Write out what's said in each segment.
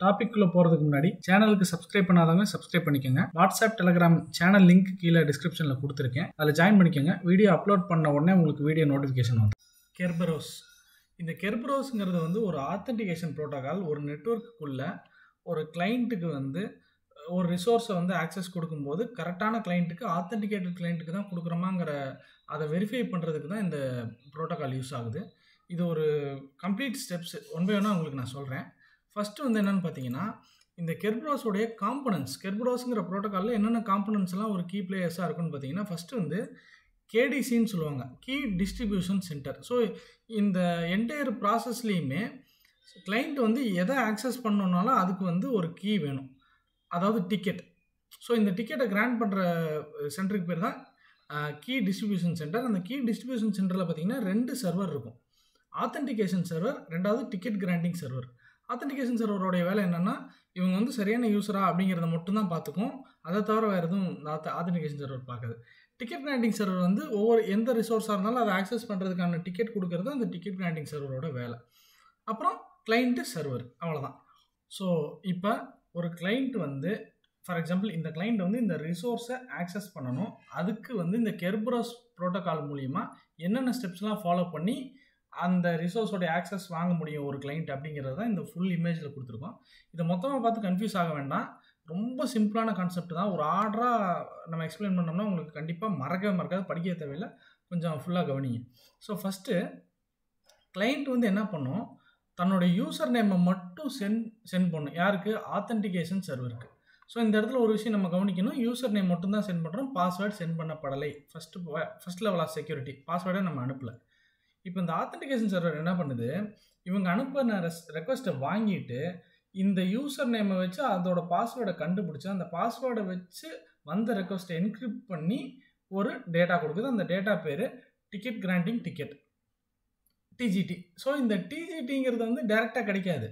டாபிக்குள்ளே போகிறதுக்கு முன்னாடி சேனலுக்கு சப்ஸ்கிரைப் பண்ணாதவங்க சப்ஸ்கிரைப் பண்ணிக்கோங்க. வாட்ஸ்அப் டெலிகிராம் சேனல் லிங்க் கீழே டிஸ்கிரிப்ஷனில் கொடுத்துருக்கேன், அதில் ஜாயின் பண்ணிக்கோங்க. வீடியோ அப்லோட் பண்ண உடனே உங்களுக்கு வீடியோ நோட்டிஃபிகேஷன் வந்து. கெர்பரோஸ், இந்த கெர்பரோஸ்ங்கிறது வந்து ஒரு ஆத்தென்டிகேஷன் ப்ரோட்டோகால். ஒரு நெட்வொர்க்குள்ளே ஒரு கிளைண்ட்டுக்கு வந்து ஒரு ரிசோர்ஸை வந்து ஆக்சஸ் கொடுக்கும்போது கரெக்டான கிளைண்ட்டுக்கு, ஆத்தென்டிகேட்டட் கிளைண்ட்டுக்கு தான் கொடுக்குறோமாங்கிற அதை வெரிஃபை பண்ணுறதுக்கு தான் இந்த ப்ரோட்டோகால் யூஸ் ஆகுது. இது ஒரு கம்ப்ளீட் ஸ்டெப்ஸ் ஒன் பை ஒன்னாக உங்களுக்கு நான் சொல்கிறேன். ஃபஸ்ட்டு வந்து என்னென்னு பார்த்தீங்கன்னா, இந்த கெர்பரோஸோடைய காம்பனன்ட்ஸ், கெர்பரோஸுங்கிற ப்ரோட்டோக்காலில் என்னென்ன காம்பனன்ட்ஸ் எல்லாம் ஒரு கீ பிளேயர்ஸாக இருக்குன்னு பார்த்தீங்கன்னா, ஃபஸ்ட்டு வந்து கேடிசின்னு சொல்லுவாங்க, கீ டிஸ்ட்ரிபியூஷன் சென்டர். ஸோ இந்த என்டையர் ப்ராசஸ்லேயுமே கிளைண்ட் வந்து எதை ஆக்சஸ் பண்ணணுன்னாலும் அதுக்கு வந்து ஒரு கீ வேணும், அதாவது டிக்கெட். ஸோ இந்த டிக்கெட்டை கிராண்ட் பண்ணுற சென்டருக்கு பேர் தான் கீ டிஸ்ட்ரிபியூஷன் சென்டர். அந்த கீ டிஸ்ட்ரிபியூஷன் சென்டரில் பார்த்தீங்கன்னா 2 சர்வர் இருக்கும், ஆத்தென்டிகேஷன் சர்வர், ரெண்டாவது டிக்கெட் கிராண்டிங் சர்வர். ஆத்தென்டிகேஷன் சர்வரோடைய வேலை என்னென்னா, இவங்க வந்து சரியான யூஸரா அப்படிங்கிறத மட்டும்தான் பார்த்துக்கும், அதை தவிர வேறு எதுவும் ஆத்தென்டிகேஷன் சர்வர் பார்க்காது. டிக்கெட் கிராண்டிங் சர்வர் வந்து ஒவ்வொரு எந்த ரிசோர்ஸாக இருந்தாலும் அதை ஆக்சஸ் பண்ணுறதுக்கான டிக்கெட் கொடுக்கறது அந்த டிக்கெட் கிராண்டிங் சர்வரோட வேலை. அப்புறம் கிளைண்ட்டு சர்வர், அவ்வளோதான். ஸோ இப்போ ஒரு கிளைண்ட் வந்து ஃபார் எக்ஸாம்பிள் இந்த கிளைண்ட் வந்து இந்த ரிசோர்ஸை ஆக்சஸ் பண்ணணும். அதுக்கு வந்து இந்த கெர்பரோஸ் ப்ரோட்டோகால் மூலிமா என்னென்ன ஸ்டெப்ஸ்லாம் ஃபாலோ பண்ணி அந்த ரிசோர்ஸோடைய ஆக்சஸ் வாங்க முடியும் ஒரு கிளைண்ட் அப்படிங்கிறது தான் இந்த ஃபுல் இமேஜில் கொடுத்துருக்கோம். இதை மொத்தமாக பார்த்து கன்ஃபியூஸ் ஆக வேண்டாம், ரொம்ப சிம்பிளான கான்செப்ட் தான். ஒரு ஆர்டராக நம்ம எக்ஸ்பிளைன் பண்ணோம்னா உங்களுக்கு கண்டிப்பாக மறக்காது, படிக்க தேவையில்லை, கொஞ்சம் ஃபுல்லாக கவனிங்க. ஸோ ஃபஸ்ட்டு கிளைண்ட் வந்து என்ன பண்ணும், தன்னுடைய யூசர் நேமை மட்டும் சென்ட் பண்ணும். யாருக்கு? ஆத்தென்டிகேஷன் சர்வருக்கு. ஸோ இந்த இடத்துல ஒரு விஷயம் நம்ம கவனிக்கணும், யூசர் நேம் மட்டும் தான் சென்ட் பண்ணுறோம், பாஸ்வேர்டு சென்ட் பண்ணப்படலை. ஃபஸ்ட் லெவல் ஆஃப் செக்யூரிட்டி, பாஸ்வேர்டை நம்ம அனுப்பலை. இப்போ இந்த ஆத்தென்டிகேஷன் சர்வர் என்ன பண்ணுது, இவங்க அனுப்பின ரெக்வஸ்ட்டை வாங்கிட்டு இந்த யூசர் நேமை வச்சு அதோட பாஸ்வேர்டை கண்டுபிடிச்சி அந்த பாஸ்வேர்டை வச்சு வந்த ரெக்வஸ்ட்டை என்கிரிப்ட் பண்ணி ஒரு டேட்டா கொடுக்குது. அந்த டேட்டா பேர் டிக்கெட் கிராண்டிங் டிக்கெட், டிஜிடி. ஸோ இந்த டிஜிடிங்கிறது வந்து டைரெக்டாக கிடைக்காது.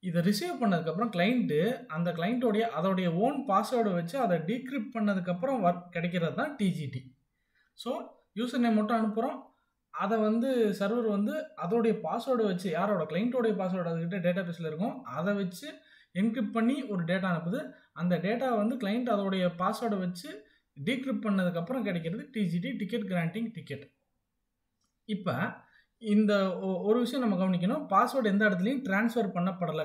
இதை ரிசீவ் பண்ணதுக்கப்புறம் கிளைண்ட்டு அந்த கிளைண்ட்டோடைய அதோடைய ஓன் பாஸ்வேர்டை வச்சு அதை டீக்ரிப்ட் பண்ணதுக்கப்புறம் கிடைக்கிறது தான் டிஜிடி. ஸோ யூசர் நேம் மட்டும் அனுப்புகிறோம், அதை வந்து சர்வர் வந்து அதோடைய பாஸ்வேர்டை வச்சு, யாரோட கிளைண்ட்டோடைய பாஸ்வேர்டு அதுக்கிட்ட டேட்டா பேஸில் இருக்கும், அதை வச்சு என்கிரிப்ட் பண்ணி ஒரு டேட்டா அனுப்புது. அந்த டேட்டாவை வந்து கிளைண்ட் அதோடைய பாஸ்வேர்டை வச்சு டீக்ரிப்ட் பண்ணதுக்கப்புறம் கிடைக்கிறது டிஜிடி, டிக்கெட் கிராண்டிங் டிக்கெட். இப்போ இந்த ஒரு விஷயம் நம்ம கவனிக்கணும், பாஸ்வேர்டு எந்த இடத்துலையும் ட்ரான்ஸ்ஃபர் பண்ணப்படலை.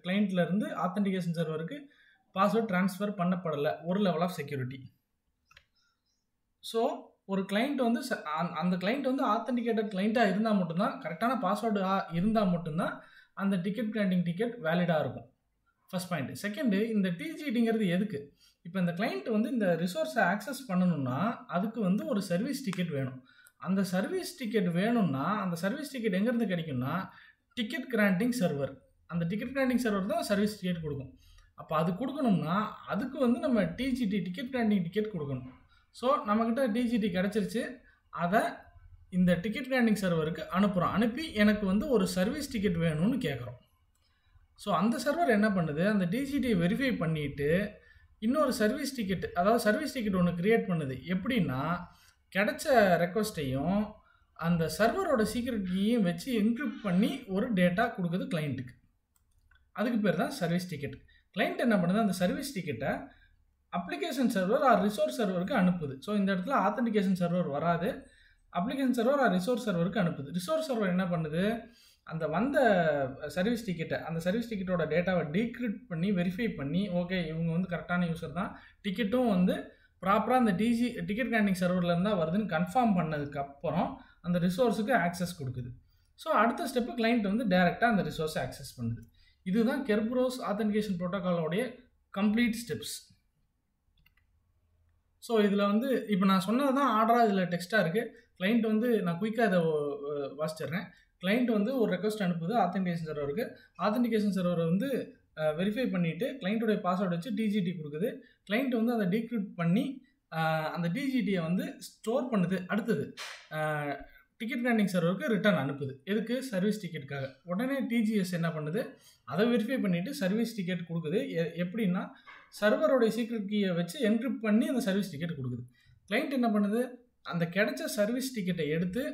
கிளைண்ட்லேருந்து ஆத்தென்டிகேஷன் சர்வருக்கு பாஸ்வேர்டு ட்ரான்ஸ்ஃபர் பண்ணப்படலை, ஒரு லெவல் ஆஃப் செக்யூரிட்டி. ஸோ ஒரு கிளைண்ட் வந்து அந்த கிளைண்ட் வந்து ஆத்தென்டிகேட்டட் கிளைண்ட்டாக இருந்தால் மட்டும்தான், கரெக்டான பாஸ்வேர்டு இருந்தால் மட்டும்தான் அந்த டிக்கெட் கிராண்டிங் டிக்கெட் வேலிடாக இருக்கும். First point. செகண்டு, இந்த டிஜிடிங்கிறது எதுக்கு? இப்போ இந்த கிளைண்ட் வந்து இந்த ரிசோர்ஸை ஆக்சஸ் பண்ணணும்னா அதுக்கு வந்து ஒரு சர்வீஸ் டிக்கெட் வேணும். அந்த சர்வீஸ் டிக்கெட் வேணும்னா அந்த சர்வீஸ் டிக்கெட் எங்கேருந்து கிடைக்கும்னா டிக்கெட் கிராண்டிங் சர்வர். அந்த டிக்கெட் கிராண்டிங் சர்வர் தான் சர்வீஸ் டிக்கெட் கொடுக்கும். அப்போ அது கொடுக்கணும்னா அதுக்கு வந்து நம்ம டிஜிடி, டிக்கெட் கிராண்டிங் டிக்கெட் கொடுக்கணும். ஸோ நம்மக்கிட்ட டிஜிடி கிடச்சிருச்சு, அதை இந்த டிக்கெட் கிராண்டிங் சர்வருக்கு அனுப்புகிறோம். அனுப்பி எனக்கு வந்து ஒரு சர்வீஸ் டிக்கெட் வேணும்னு கேட்குறோம். ஸோ அந்த சர்வர் என்ன பண்ணுது, அந்த டிஜிடியை வெரிஃபை பண்ணிவிட்டு இன்னொரு சர்வீஸ் டிக்கெட், அதாவது சர்வீஸ் டிக்கெட் ஒன்று க்ரியேட் பண்ணுது. எப்படின்னா, கிடைச்ச ரெக்வஸ்ட்டையும் அந்த சர்வரோட சீக்ரெட் கீயும் வச்சு என்கிரிப்ட் பண்ணி ஒரு டேட்டா கொடுக்குது கிளைண்ட்டுக்கு. அதுக்கு பேர் தான் சர்வீஸ் டிக்கெட். கிளைண்ட் என்ன பண்ணுது, அந்த சர்வீஸ் டிக்கெட்டை அப்ளிகேஷன் சர்வர் ஆர் ரிசோர்ஸ் சர்வருக்கு அனுப்புது. ஸோ இந்த இடத்துல ஆத்தென்டிகேஷன் சர்வர் வராது, அப்ளிகேஷன் சர்வர் ஆர் ரிசோர்ஸ் சர்வருக்கு அனுப்புது. ரிசோர்ஸ் சர்வர் என்ன பண்ணுது, அந்த வந்த சர்வீஸ் டிக்கெட்டை, அந்த சர்வீஸ் டிக்கெட்டோட டேட்டாவை டீக்ரிப்ட் பண்ணி வெரிஃபை பண்ணி, ஓகே இவங்க வந்து கரெக்டான யூசர் தான், டிக்கெட்டும் வந்து ப்ராப்பராக அந்த டிக்கெட் கிராண்டிங் சர்வர்லேருந்து தான் வருதுன்னு கன்ஃபார்ம் பண்ணதுக்கப்புறம் அந்த ரிசோர்ஸுக்கு ஆக்சஸ் கொடுக்குது. ஸோ அடுத்த ஸ்டெப்பு கிளைண்ட் வந்து டைரெக்டாக அந்த ரிசோர்ஸை ஆக்சஸ் பண்ணுது. இதுதான் கெர்பரோஸ் ஆத்தென்டிகேஷன் ப்ரோட்டோகாலோடைய கம்ப்ளீட் ஸ்டெப்ஸ். ஸோ இதில் வந்து இப்போ நான் சொன்னது தான் ஆர்டராக இதில் டெக்ஸ்ட்டாக இருக்குது. கிளைண்ட் வந்து நான் குயிக்காக இதை வாசிச்சிடுறேன். கிளைண்ட் வந்து ஒரு ரெக்வஸ்ட் அனுப்புது ஆத்தென்டிகேஷன் சர்வருக்கு. ஆத்தென்டிகேஷன் சர்வரை வந்து வெரிஃபை பண்ணிவிட்டு கிளைண்ட்டோடைய பாஸ்வேர்டு வச்சு டிஜிடி கொடுக்குது. கிளைண்ட் வந்து அதை டீக்ரிப்ட் பண்ணி அந்த டிஜிடியை வந்து ஸ்டோர் பண்ணுது. அடுத்தது டிக்கெட் கிராண்டிங் சர்வருக்கு ரிட்டர்ன் அனுப்புது. எதுக்கு? சர்வீஸ் டிக்கெட்டுக்காக. உடனே டிஜிஎஸ் என்ன பண்ணுது, அதை வெரிஃபை பண்ணிவிட்டு சர்வீஸ் டிக்கெட் கொடுக்குது. எப்படின்னா, சர்வரோடைய சீக்ரெட் கீயை வச்சு என்கிரிப்ட் பண்ணி அந்த சர்வீஸ் டிக்கெட் கொடுக்குது. கிளைண்ட் என்ன பண்ணுது, அந்த கிடைச்ச சர்வீஸ் டிக்கெட்டை எடுத்து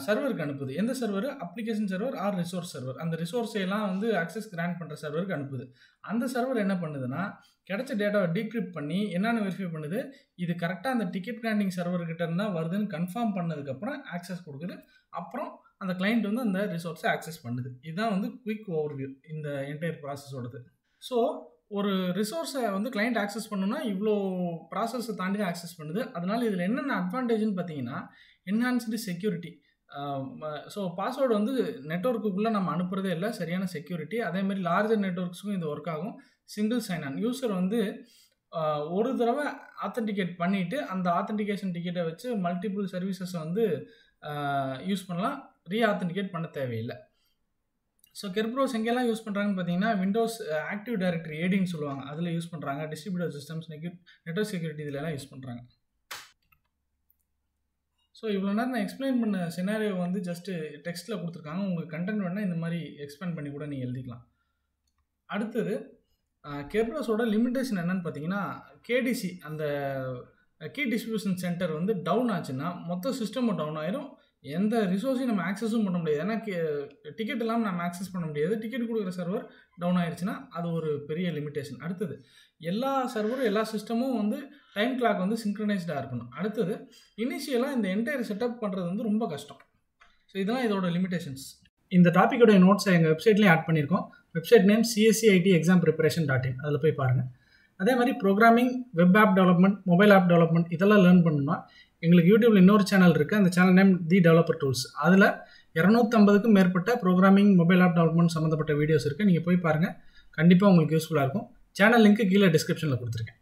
சர்வருக்கு அனுப்புது. எந்த server? Application server or resource server. அந்த ரிசோர்ஸையெல்லாம் வந்து ஆக்சஸ் கிராண்ட் பண்ணுற சர்வருக்கு அனுப்புது. அந்த சர்வர் என்ன பண்ணுதுன்னா, கிடைச்ச டேட்டாவை டீக்ரிப்ட் பண்ணி என்னென்னு வெரிஃபை பண்ணுது, இது கரெக்டாக அந்த டிக்கெட் கிராண்டிங் சர்வர்கிட்ட இருந்தால் வருதுன்னு கன்ஃபார்ம் பண்ணதுக்கப்புறம் ஆக்சஸ் கொடுக்குது. அப்புறம் அந்த கிளைண்ட் வந்து அந்த ரிசோர்ஸை ஆக்சஸ் பண்ணுது. இதுதான் வந்து குயிக் ஓவர்வியூ இந்த என்டையர் ப்ராசஸோடது. ஸோ ஒரு ரிசோர்ஸை வந்து கிளைண்ட் ஆக்சஸ் பண்ணணும்னா இவ்வளோ ப்ராசஸை தாண்டி தான் ஆக்சஸ் பண்ணுது. அதனால இதில் என்னென்ன அட்வான்டேஜ்னு பார்த்தீங்கன்னா, என்ஹான்ஸ்டு செக்யூரிட்டி. ஸோ பாஸ்வேர்டு வந்து நெட்வொர்க்குள்ளே நம்ம அனுப்புறதே இல்லை, சரியான செக்யூரிட்டி. அதேமாதிரி லார்ஜர் நெட்வொர்க்ஸுக்கும் இது ஒர்க் ஆகும். Single sign on. யூசர் வந்து ஒரு தடவை ஆத்தென்டிகேட் பண்ணிவிட்டு அந்த ஆத்தென்டிகேஷன் டிக்கெட்டை வச்சு மல்டிபிள் சர்வீசஸை வந்து யூஸ் பண்ணலாம். ரீஆத்தென்டிகேட் பண்ண தேவையில்லை. ஸோ கெர்பரோஸ் எங்கெல்லாம் யூஸ் பண்ணுறாங்கன்னு பார்த்தீங்கன்னா, விண்டோஸ் ஆக்டிவ் டைரக்டரி ஏடின்னு சொல்லுவாங்க, அதில் யூஸ் பண்ணுறாங்க. டிஸ்ட்ரிபியூட்டர் சிஸ்டம்ஸ், நெட்வொர்க் செக்யூரிட்டி இதிலெல்லாம் யூஸ் பண்ணுறாங்க. ஸோ இவ்வளோ நேரம் நான் எக்ஸ்பிளைன் பண்ண சினாரியோ வந்து ஜஸ்ட்டு டெக்ஸ்ட்டில் கொடுத்துருக்காங்க. உங்களுக்கு கண்டென்ட் வேணால் இந்த மாதிரி எக்ஸ்பேண்ட் பண்ணி கூட நீங்கள் எழுதிக்கலாம். அடுத்தது கெர்பரோஸோட லிமிட்டேஷன் என்னன்னு பார்த்தீங்கன்னா, கேடிசி அந்த கீ டிஸ்ட்ரிபியூஷன் சென்டர் வந்து டவுன் ஆச்சுன்னா மொத்த சிஸ்டமும் டவுன் ஆயிரும். எந்த ரிசோர்ஸையும் நம்ம ஆக்சஸும் பண்ண முடியாது. ஏன்னா டிக்கெட் இல்லாமல் நம்ம ஆக்சஸ் பண்ண முடியாது. டிக்கெட் கொடுக்குற சர்வர் டவுன் ஆயிடுச்சுன்னா அது ஒரு பெரிய லிமிட்டேஷன். அடுத்தது எல்லா சர்வரும் எல்லா சிஸ்டமும் வந்து டைம் கிளாக் வந்து சிங்க்ரனைஸ்டாக இருக்கணும். அடுத்தது இனிஷியலாக இந்த என்டையர் செட்டப் பண்ணுறது வந்து ரொம்ப கஷ்டம். ஸோ இதெல்லாம் இதோட லிமிட்டேஷன்ஸ். இந்த டாப்பிக்கோடைய நோட்ஸை எங்கள் வெப்சைட்லேயும் ஆட் பண்ணியிருக்கோம். Website name cscitexampreparation.in. அதில் போய் பாருங்கள். அதே மாதிரி programming, web app development, mobile app development இதெல்லாம் லேர்ன் பண்ணணும்னா எங்களுக்கு யூடியூப்ல இன்னொரு சேனல் இருக்குது. அந்த channel name the developer tools. அதில் 250க்கும் மேற்பட்ட ப்ரோக்ராமிங், மொபைல் ஆப் டெவலப்மெண்ட் சம்மந்தப்பட்ட வீடியோஸ் இருக்குது. நீங்கள் போய் பாருங்கள், கண்டிப்பாக உங்களுக்கு யூஸ்ஃபுல்லாக இருக்கும். சேனல் லிங்க்கு கீழே டிஸ்கிரிப்ஷனில் கொடுத்துருக்கேன்.